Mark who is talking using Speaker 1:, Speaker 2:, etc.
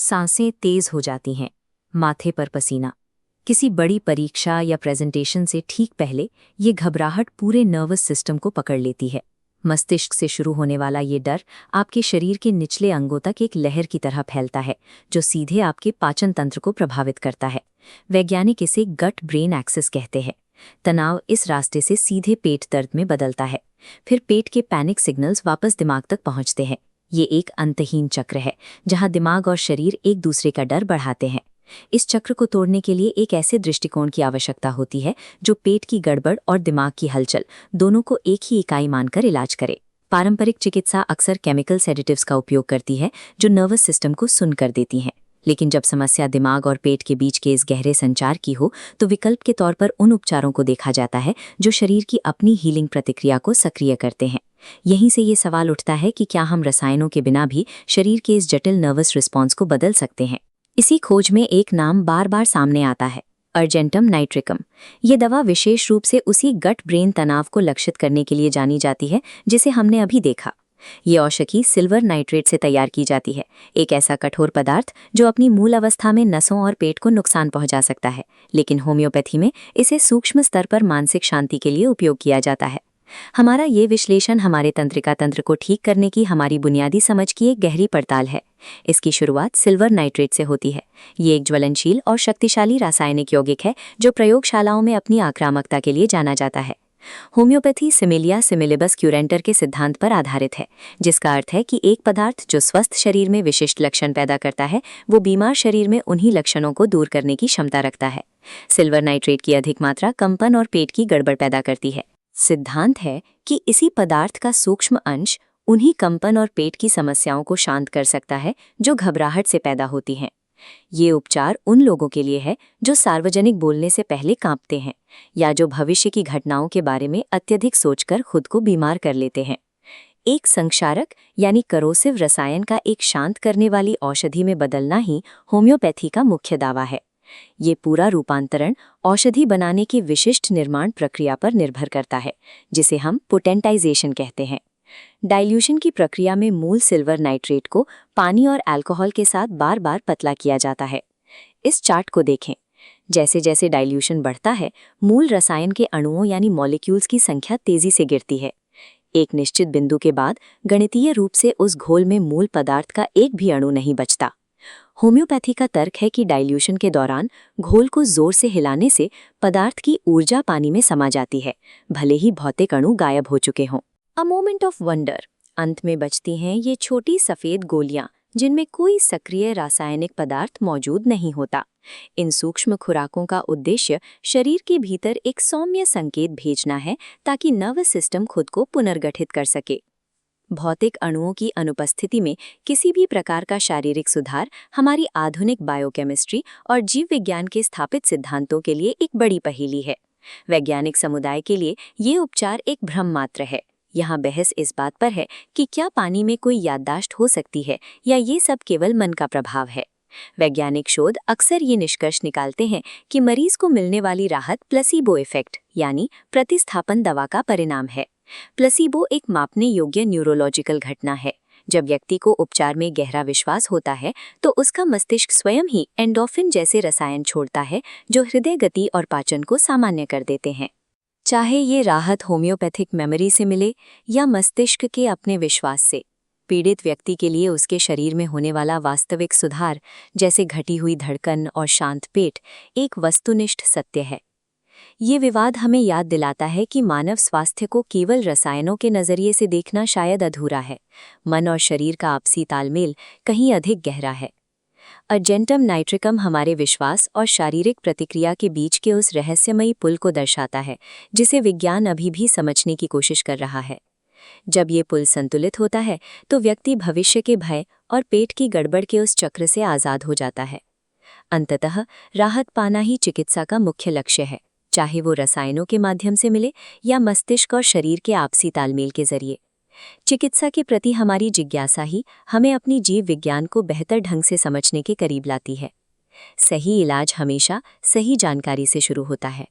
Speaker 1: सांसें तेज हो जाती हैं, माथे पर पसीना। किसी बड़ी परीक्षा या प्रेजेंटेशन से ठीक पहले ये घबराहट पूरे नर्वस सिस्टम को पकड़ लेती है। मस्तिष्क से शुरू होने वाला ये डर आपके शरीर के निचले अंगों तक एक लहर की तरह फैलता है, जो सीधे आपके पाचन तंत्र को प्रभावित करता है। वैज्ञानिक इसे गट ब्रेन एक्सिस कहते हैं। तनाव इस रास्ते से सीधे पेट दर्द में बदलता है, फिर पेट के पैनिक सिग्नल्स वापस दिमाग तक पहुंचते हैं। ये एक अंतहीन चक्र है, जहां दिमाग और शरीर एक दूसरे का डर बढ़ाते हैं। इस चक्र को तोड़ने के लिए एक ऐसे दृष्टिकोण की आवश्यकता होती है जो पेट की गड़बड़ और दिमाग की हलचल दोनों को एक ही इकाई मानकर इलाज करे। पारंपरिक चिकित्सा अक्सर केमिकल सेडेटिव्स का उपयोग करती है, जो नर्वस सिस्टम को सुन कर देती हैं। लेकिन जब समस्या दिमाग और पेट के बीच के इस गहरे संचार की हो, तो विकल्प के तौर पर उन उपचारों को देखा जाता है जो शरीर की अपनी हीलिंग प्रतिक्रिया को सक्रिय करते हैं। यहीं से ये सवाल उठता है कि क्या हम रसायनों के बिना भी शरीर के इस जटिल नर्वस रिस्पॉन्स को बदल सकते हैं। इसी खोज में एक नाम बार बार सामने आता है, अर्जेंटम नाइट्रिकम। ये दवा विशेष रूप से उसी गट ब्रेन तनाव को लक्षित करने के लिए जानी जाती है जिसे हमने अभी देखा। ये औषधि सिल्वर नाइट्रेट से तैयार की जाती है, एक ऐसा कठोर पदार्थ जो अपनी मूल अवस्था में नसों और पेट को नुकसान पहुंचा सकता है। लेकिन होम्योपैथी में इसे सूक्ष्म स्तर पर मानसिक शांति के लिए उपयोग किया जाता है। हमारा ये विश्लेषण हमारे तंत्रिका तंत्र को ठीक करने की हमारी बुनियादी समझ की एक गहरी पड़ताल है। इसकी शुरुआत सिल्वर नाइट्रेट से होती है। ये एक ज्वलनशील और शक्तिशाली रासायनिक यौगिक है जो प्रयोगशालाओं में अपनी आक्रामकता के लिए जाना जाता है। होम्योपैथी सिमिलिया सिमिलिबस क्यूरेंटर के सिद्धांत पर आधारित है, जिसका अर्थ है कि एक पदार्थ जो स्वस्थ शरीर में विशिष्ट लक्षण पैदा करता है, वो बीमार शरीर में उन्हीं लक्षणों को दूर करने की क्षमता रखता है। सिल्वर नाइट्रेट की अधिक मात्रा कंपन और पेट की गड़बड़ पैदा करती है। सिद्धांत है कि इसी पदार्थ का सूक्ष्म अंश उन्हीं कंपन और पेट की समस्याओं को शांत कर सकता है जो घबराहट से पैदा होती हैं। ये उपचार उन लोगों के लिए है जो सार्वजनिक बोलने से पहले कांपते हैं या जो भविष्य की घटनाओं के बारे में अत्यधिक सोचकर खुद को बीमार कर लेते हैं। एक संक्षारक यानी करोसिव रसायन का एक शांत करने वाली औषधि में बदलना ही होम्योपैथी का मुख्य दावा है। ये पूरा रूपांतरण औषधि बनाने की विशिष्ट निर्माण प्रक्रिया पर निर्भर करता है, जिसे हम पोटेंटाइजेशन कहते हैं। डाइल्यूशन की प्रक्रिया में मूल सिल्वर नाइट्रेट को पानी और अल्कोहल के साथ बार बार पतला किया जाता है। इस चार्ट को देखें। जैसे जैसे डाइल्यूशन बढ़ता है, मूल रसायन के अणुओं यानी मॉलिक्यूल्स की संख्या तेजी से गिरती है। एक निश्चित बिंदु के बाद गणितीय रूप से उस घोल में मूल पदार्थ का एक भी अणु नहीं बचता। होम्योपैथी का तर्क है कि डाइल्यूशन के दौरान घोल को जोर से हिलाने से पदार्थ की ऊर्जा पानी में समा जाती है, भले ही भौतिक अणु गायब हो चुके हों। A moment of wonder. अंत में बचती हैं ये छोटी सफ़ेद गोलियां, जिनमें कोई सक्रिय रासायनिक पदार्थ मौजूद नहीं होता। इन सूक्ष्म खुराकों का उद्देश्य शरीर के भीतर एक सौम्य संकेत भेजना है, ताकि नर्वस सिस्टम खुद को पुनर्गठित कर सके। भौतिक अणुओं की अनुपस्थिति में किसी भी प्रकार का शारीरिक सुधार हमारी आधुनिक बायोकेमिस्ट्री और जीव विज्ञान के स्थापित सिद्धांतों के लिए एक बड़ी पहेली है। वैज्ञानिक समुदाय के लिए ये उपचार एक भ्रम मात्र है। यहाँ बहस इस बात पर है कि क्या पानी में कोई याददाश्त हो सकती है या ये सब केवल मन का प्रभाव है। वैज्ञानिक शोध अक्सर ये निष्कर्ष निकालते हैं कि मरीज को मिलने वाली राहत प्लेसिबो इफेक्ट यानी प्रतिस्थापन दवा का परिणाम है। प्लेसिबो एक मापने योग्य न्यूरोलॉजिकल घटना है। जब व्यक्ति को उपचार में गहरा विश्वास होता है, तो उसका मस्तिष्क स्वयं ही एंडोर्फिन जैसे रसायन छोड़ता है, जो हृदय गति और पाचन को सामान्य कर देते हैं। चाहे ये राहत होम्योपैथिक मेमोरी से मिले या मस्तिष्क के अपने विश्वास से, पीड़ित व्यक्ति के लिए उसके शरीर में होने वाला वास्तविक सुधार, जैसे घटी हुई धड़कन और शांत पेट, एक वस्तुनिष्ठ सत्य है। ये विवाद हमें याद दिलाता है कि मानव स्वास्थ्य को केवल रसायनों के नज़रिए से देखना शायद अधूरा है। मन और शरीर का आपसी तालमेल कहीं अधिक गहरा है। अर्जेंटम नाइट्रिकम हमारे विश्वास और शारीरिक प्रतिक्रिया के बीच के उस रहस्यमयी पुल को दर्शाता है, जिसे विज्ञान अभी भी समझने की कोशिश कर रहा है। जब ये पुल संतुलित होता है, तो व्यक्ति भविष्य के भय और पेट की गड़बड़ के उस चक्र से आज़ाद हो जाता है। अंततः राहत पाना ही चिकित्सा का मुख्य लक्ष्य है, चाहे वो रसायनों के माध्यम से मिले या मस्तिष्क और शरीर के आपसी तालमेल के जरिए। चिकित्सा के प्रति हमारी जिज्ञासा ही हमें अपनी जीव विज्ञान को बेहतर ढंग से समझने के करीब लाती है। सही इलाज हमेशा सही जानकारी से शुरू होता है।